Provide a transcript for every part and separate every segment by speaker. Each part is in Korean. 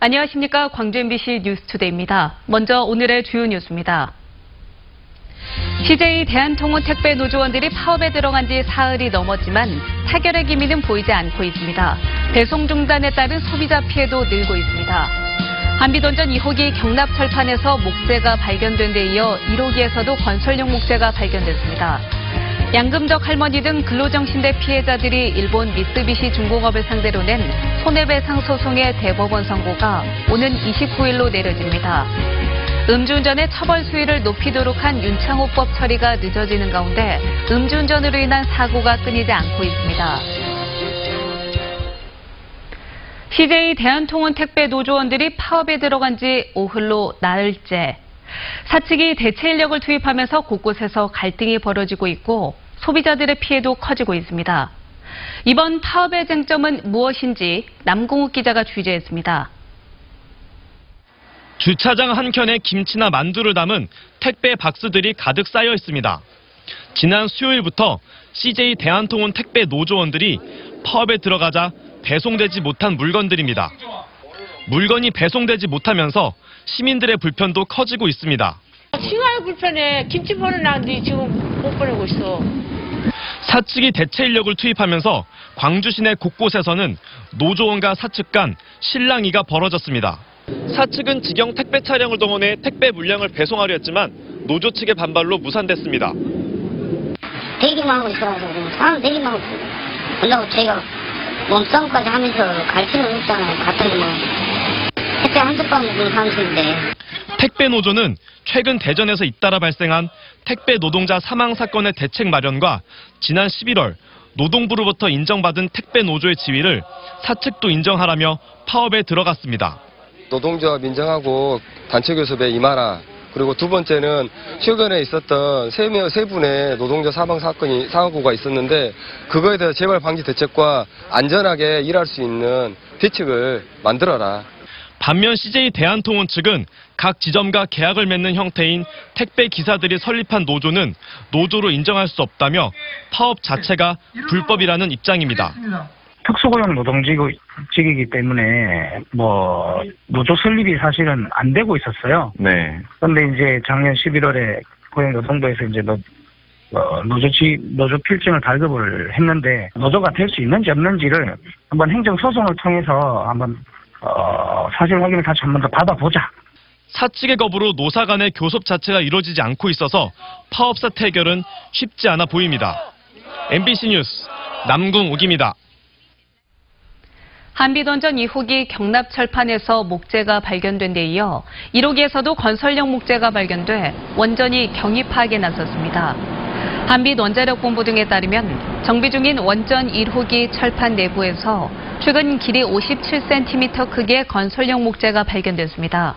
Speaker 1: 안녕하십니까. 광주 MBC 뉴스투데이입니다. 먼저 오늘의 주요 뉴스입니다. CJ 대한통운 택배 노조원들이 파업에 들어간 지 사흘이 넘었지만 타결의 기미는 보이지 않고 있습니다. 배송 중단에 따른 소비자 피해도 늘고 있습니다. 한비던전 2호기 경납철판에서 목재가 발견된 데 이어 1호기에서도 건설용 목재가 발견됐습니다. 양금적 할머니 등 근로정신대 피해자들이 일본 미쓰비시 중공업을 상대로 낸 손해배상 소송의 대법원 선고가 오는 29일로 내려집니다. 음주운전의 처벌 수위를 높이도록 한 윤창호법 처리가 늦어지는 가운데 음주운전으로 인한 사고가 끊이지 않고 있습니다. CJ 대한통운 택배 노조원들이 파업에 들어간 지 오흘로 나흘째. 사측이 대체 인력을 투입하면서 곳곳에서 갈등이 벌어지고 있고 소비자들의 피해도 커지고 있습니다. 이번 파업의 쟁점은 무엇인지 남궁욱 기자가 취재했습니다.
Speaker 2: 주차장 한켠에 김치나 만두를 담은 택배 박스들이 가득 쌓여 있습니다. 지난 수요일부터 CJ 대한통운 택배 노조원들이 파업에 들어가자 배송되지 못한 물건들입니다. 물건이 배송되지 못하면서 시민들의 불편도 커지고 있습니다.
Speaker 3: 시간이 불편해. 김치 보내놨는데 지금 못 보내고 있어.
Speaker 2: 사측이 대체 인력을 투입하면서 광주 시내 곳곳에서는 노조원과 사측 간 실랑이가 벌어졌습니다. 사측은 직영 택배 차량을 동원해 택배 물량을 배송하려 했지만 노조 측의 반발로 무산됐습니다.
Speaker 4: 대기만 하고 있어가지고 사람 대기만 하고 있어요. 그런다고 저희가 몸싸움까지 하면서 갈 필요는 없잖아요. 갔더니 뭐 택배 한두 번 먹는 사람들인데.
Speaker 2: 택배 노조는 최근 대전에서 잇따라 발생한 택배 노동자 사망 사건의 대책 마련과 지난 11월 노동부로부터 인정받은 택배 노조의 지위를 사측도 인정하라며 파업에 들어갔습니다.
Speaker 5: 노동조합 인정하고 단체 교섭에 임하라. 그리고 두 번째는 최근에 있었던 세 분의 노동자 사고가 있었는데 그거에 대해서 재발 방지 대책과 안전하게 일할 수 있는 대책을 만들어라.
Speaker 2: 반면 CJ 대한통운 측은 각 지점과 계약을 맺는 형태인 택배 기사들이 설립한 노조는 노조로 인정할 수 없다며 파업 자체가 불법이라는 입장입니다.
Speaker 6: 특수고용 노동직이기 때문에 노조 설립이 사실은 안 되고 있었어요. 네. 그런데 이제 작년 11월에 고용노동부에서 이제 노조 필증을 발급을 했는데 노조가 될 수 있는지 없는지를 한번 행정소송을 통해서 한번 사실 확인을 다시 한 번 더 받아보자.
Speaker 2: 사측의 거부로 노사 간의 교섭 자체가 이루어지지 않고 있어서 파업 사태 해결은 쉽지 않아 보입니다. MBC 뉴스 남궁욱입니다.
Speaker 1: 한비던전 2호기 경납철판에서 목재가 발견된 데 이어 1호기에서도 건설용 목재가 발견돼 원전이 경위 파악에 나섰습니다. 한빛원자력본부 등에 따르면 정비 중인 원전 1호기 철판 내부에서 최근 길이 57cm 크기의 건설용 목재가 발견됐습니다.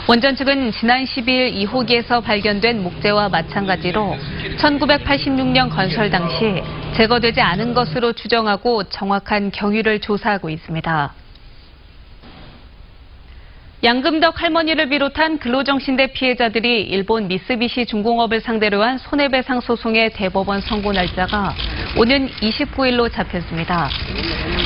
Speaker 1: 원전 측은 지난 12일 2호기에서 발견된 목재와 마찬가지로 1986년 건설 당시 제거되지 않은 것으로 추정하고 정확한 경위를 조사하고 있습니다. 양금덕 할머니를 비롯한 근로정신대 피해자들이 일본 미쓰비시 중공업을 상대로 한 손해배상 소송의 대법원 선고 날짜가 오는 29일로 잡혔습니다.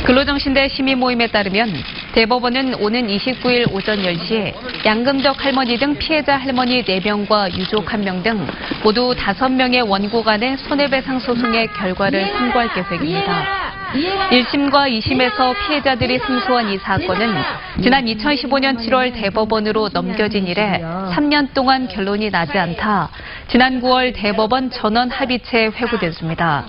Speaker 1: 근로정신대 시민 모임에 따르면 대법원은 오는 29일 오전 10시에 양금덕 할머니 등 피해자 할머니 4명과 유족 1명 등 모두 5명의 원고 간의 손해배상 소송의 결과를 선고할 계획입니다. 1심과 2심에서 피해자들이 승소한 이 사건은 지난 2015년 7월 대법원으로 넘겨진 이래 3년 동안 결론이 나지 않다 지난 9월 대법원 전원 합의체에 회부됐습니다.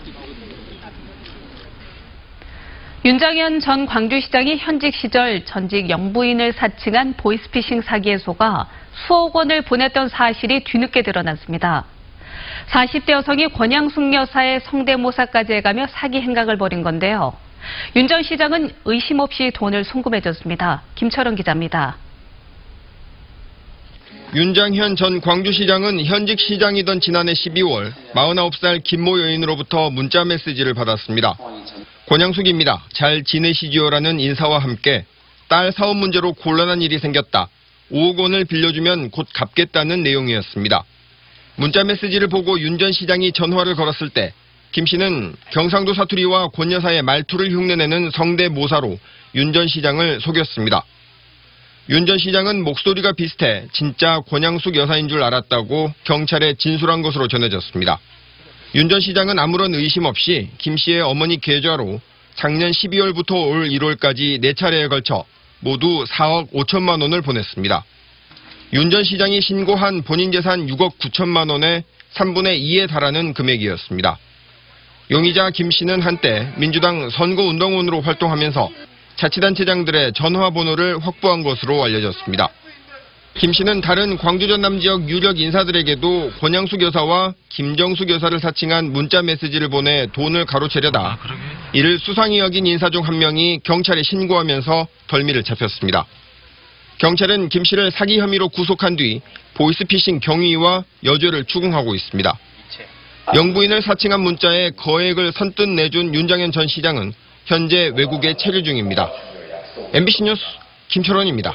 Speaker 1: 윤장현 전 광주시장이 현직 시절 전직 영부인을 사칭한 보이스피싱 사기에 속아 수억 원을 보냈던 사실이 뒤늦게 드러났습니다. 40대 여성이 권양숙 여사의 성대모사까지 해가며 사기 행각을 벌인 건데요. 윤 전 시장은 의심 없이 돈을 송금해줬습니다. 김철원 기자입니다.
Speaker 7: 윤장현 전 광주시장은 현직 시장이던 지난해 12월 49살 김모 여인으로부터 문자 메시지를 받았습니다. 권양숙입니다. 잘 지내시지요라는 인사와 함께 딸 사업 문제로 곤란한 일이 생겼다. 5억 원을 빌려주면 곧 갚겠다는 내용이었습니다. 문자 메시지를 보고 윤 전 시장이 전화를 걸었을 때 김 씨는 경상도 사투리와 권 여사의 말투를 흉내내는 성대모사로 윤 전 시장을 속였습니다. 윤 전 시장은 목소리가 비슷해 진짜 권양숙 여사인 줄 알았다고 경찰에 진술한 것으로 전해졌습니다. 윤 전 시장은 아무런 의심 없이 김 씨의 어머니 계좌로 작년 12월부터 올 1월까지 4차례에 걸쳐 모두 4억 5천만 원을 보냈습니다. 윤 전 시장이 신고한 본인 재산 6억 9천만 원의 3분의 2에 달하는 금액이었습니다. 용의자 김 씨는 한때 민주당 선거운동원으로 활동하면서 자치단체장들의 전화번호를 확보한 것으로 알려졌습니다. 김 씨는 다른 광주 전남 지역 유력 인사들에게도 권양숙 여사와 김정숙 여사를 사칭한 문자 메시지를 보내 돈을 가로채려다 이를 수상히 여긴 인사 중 한 명이 경찰에 신고하면서 덜미를 잡혔습니다. 경찰은 김 씨를 사기 혐의로 구속한 뒤 보이스피싱 경위와 여죄를 추궁하고 있습니다. 영부인을 사칭한 문자에 거액을 선뜻 내준 윤장현 전 시장은 현재 외국에 체류 중입니다. MBC 뉴스 김철원입니다.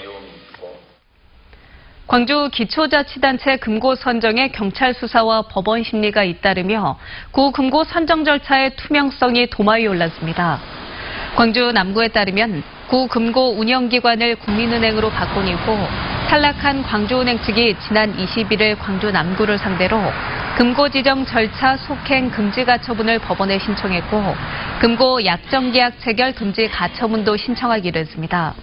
Speaker 1: 광주 기초자치단체 금고 선정에 경찰 수사와 법원 심리가 잇따르며 구 금고 선정 절차의 투명성이 도마 위에 올랐습니다. 광주 남구에 따르면 구 금고 운영기관을 국민은행으로 바꾼 이후 탈락한 광주은행 측이 지난 21일 광주 남구를 상대로 금고 지정 절차 속행 금지 가처분을 법원에 신청했고 금고 약정계약 체결 금지 가처분도 신청하기로 했습니다.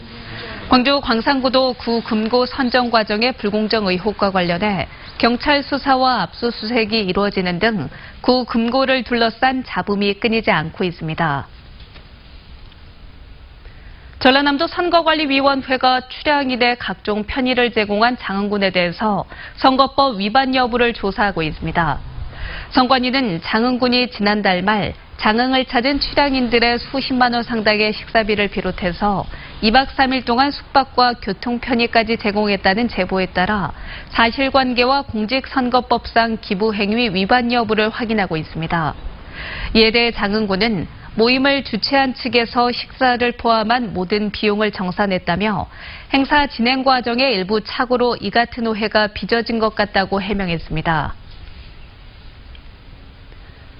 Speaker 1: 광주 광산구도 구 금고 선정 과정의 불공정 의혹과 관련해 경찰 수사와 압수수색이 이루어지는 등 구 금고를 둘러싼 잡음이 끊이지 않고 있습니다. 전라남도 선거관리위원회가 출향일에 각종 편의를 제공한 장흥군에 대해서 선거법 위반 여부를 조사하고 있습니다. 선관위는 장흥군이 지난달 말 장흥을 찾은 출향인들의 수십만 원 상당의 식사비를 비롯해서 2박 3일 동안 숙박과 교통 편의까지 제공했다는 제보에 따라 사실관계와 공직선거법상 기부행위 위반 여부를 확인하고 있습니다. 이에 대해 장흥군은 모임을 주최한 측에서 식사를 포함한 모든 비용을 정산했다며 행사 진행 과정의 일부 착오로 이 같은 오해가 빚어진 것 같다고 해명했습니다.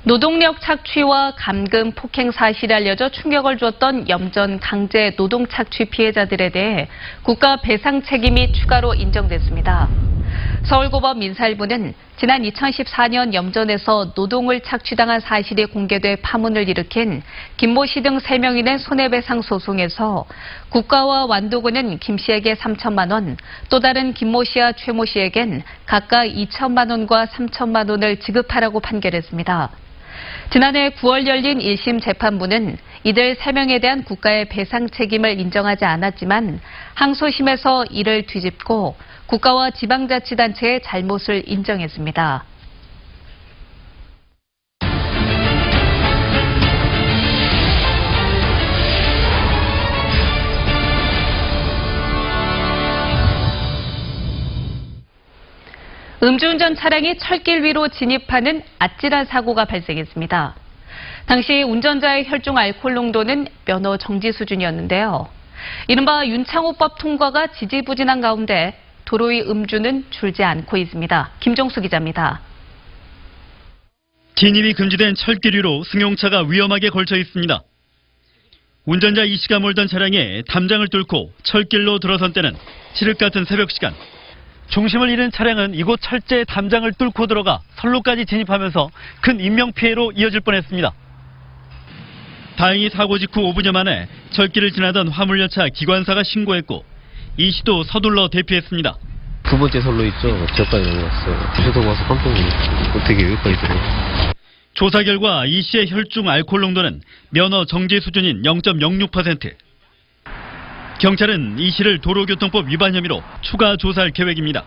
Speaker 1: 노동력 착취와 감금, 폭행 사실이 알려져 충격을 줬던 염전 강제 노동 착취 피해자들에 대해 국가 배상 책임이 추가로 인정됐습니다. 서울고법 민사일부는 지난 2014년 염전에서 노동을 착취당한 사실이 공개돼 파문을 일으킨 김모 씨 등 3명이 낸 손해배상 소송에서 국가와 완도군은 김 씨에게 3천만 원, 또 다른 김모 씨와 최모 씨에겐 각각 2천만 원과 3천만 원을 지급하라고 판결했습니다. 지난해 9월 열린 1심 재판부는 이들 3명에 대한 국가의 배상 책임을 인정하지 않았지만 항소심에서 이를 뒤집고 국가와 지방자치단체의 잘못을 인정했습니다. 음주운전 차량이 철길 위로 진입하는 아찔한 사고가 발생했습니다. 당시 운전자의 혈중 알코올 농도는 면허 정지 수준이었는데요. 이른바 윤창호법 통과가 지지부진한 가운데 도로 위 음주는 줄지 않고 있습니다. 김종수 기자입니다.
Speaker 8: 진입이 금지된 철길 위로 승용차가 위험하게 걸쳐 있습니다. 운전자 이 씨가 몰던 차량에 담장을 뚫고 철길로 들어선 때는 칠흑 같은 새벽 시간. 중심을 잃은 차량은 이곳 철제 담장을 뚫고 들어가 선로까지 진입하면서 큰 인명피해로 이어질 뻔했습니다. 다행히 사고 직후 5분여 만에 철길을 지나던 화물열차 기관사가 신고했고 이 씨도 서둘러 대피했습니다.
Speaker 9: 두 번째 선로 있죠. 저까지 넘어갔어요. 뒤에서 와서 깜짝 놀랐어요. 어떻게 여기까지 들어요?
Speaker 8: 조사 결과 이 씨의 혈중 알코올 농도는 면허 정지 수준인 0.06%. 경찰은 이 씨를 도로교통법 위반 혐의로 추가 조사할 계획입니다.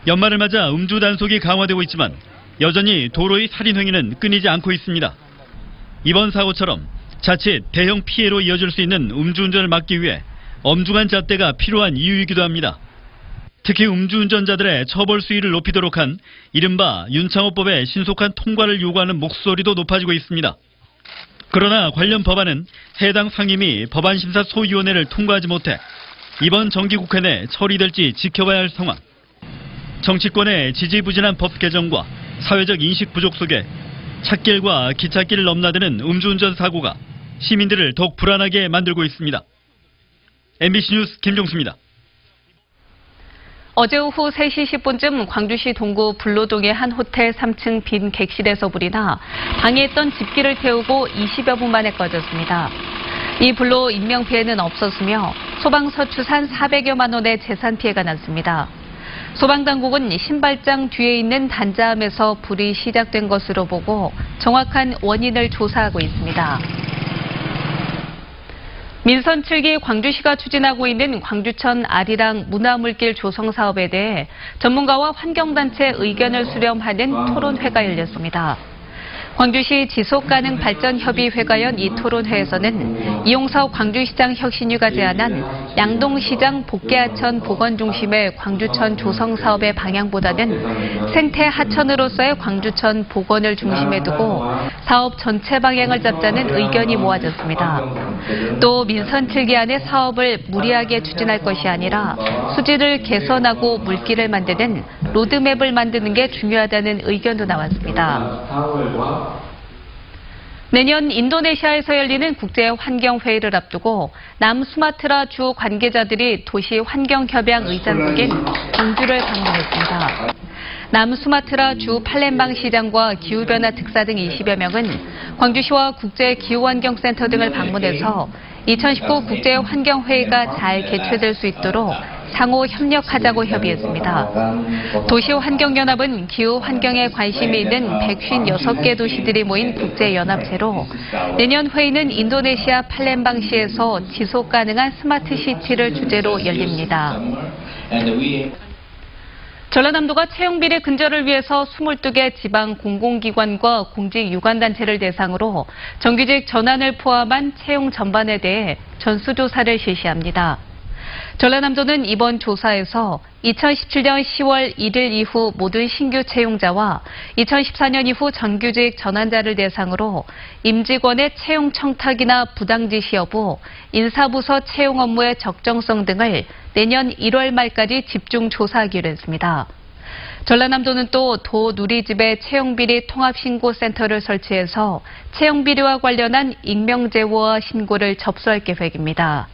Speaker 8: 연말을 맞아 음주 단속이 강화되고 있지만 여전히 도로의 살인 행위는 끊이지 않고 있습니다. 이번 사고처럼 자칫 대형 피해로 이어질 수 있는 음주운전을 막기 위해 엄중한 잣대가 필요한 이유이기도 합니다. 특히 음주운전자들의 처벌 수위를 높이도록 한 이른바 윤창호법의 신속한 통과를 요구하는 목소리도 높아지고 있습니다. 그러나 관련 법안은 해당 상임위 법안심사소위원회를 통과하지 못해 이번 정기국회 내 처리될지 지켜봐야 할 상황. 정치권의 지지부진한 법 개정과 사회적 인식 부족 속에 찻길과 기찻길을 넘나드는 음주운전 사고가 시민들을 더욱 불안하게 만들고 있습니다. MBC 뉴스 김종수입니다.
Speaker 1: 어제 오후 3시 10분쯤 광주시 동구 불로동의 한 호텔 3층 빈 객실에서 불이 나 방에 있던 집기를 태우고 20여 분 만에 꺼졌습니다. 이 불로 인명피해는 없었으며 소방서 추산 400여만 원의 재산 피해가 났습니다. 소방당국은 신발장 뒤에 있는 단자함에서 불이 시작된 것으로 보고 정확한 원인을 조사하고 있습니다. 민선 7기 광주시가 추진하고 있는 광주천 아리랑 문화물길 조성 사업에 대해 전문가와 환경단체 의견을 수렴하는 토론회가 열렸습니다. 광주시 지속가능발전협의회가 연 이 토론회에서는 이용석 광주시장 혁신위가 제안한 양동시장 복개하천 복원 중심의 광주천 조성 사업의 방향보다는 생태 하천으로서의 광주천 복원을 중심에 두고 사업 전체 방향을 잡자는 의견이 모아졌습니다. 또 민선 7기 안에 사업을 무리하게 추진할 것이 아니라 수질을 개선하고 물길을 만드는 로드맵을 만드는 게 중요하다는 의견도 나왔습니다. 내년 인도네시아에서 열리는 국제환경회의를 앞두고 남수마트라 주 관계자들이 도시환경협약 의장국인 광주를 방문했습니다. 남수마트라 주 팔렘방 시장과 기후변화 특사 등 20여 명은 광주시와 국제기후환경센터 등을 방문해서 2019 국제환경회의가 잘 개최될 수 있도록 상호 협력하자고 협의했습니다. 도시환경연합은 기후환경에 관심이 있는 156개 도시들이 모인 국제연합체로 내년 회의는 인도네시아 팔렘방시에서 지속가능한 스마트시티를 주제로 열립니다. 전라남도가 채용비리 근절을 위해서 22개 지방 공공기관과 공직유관단체를 대상으로 정규직 전환을 포함한 채용 전반에 대해 전수조사를 실시합니다. 전라남도는 이번 조사에서 2017년 10월 1일 이후 모든 신규 채용자와 2014년 이후 정규직 전환자를 대상으로 임직원의 채용 청탁이나 부당 지시 여부, 인사부서 채용 업무의 적정성 등을 내년 1월 말까지 집중 조사하기로 했습니다. 전라남도는 또 도 누리집에 채용비리 통합신고센터를 설치해서 채용비리와 관련한 익명제보와 신고를 접수할 계획입니다.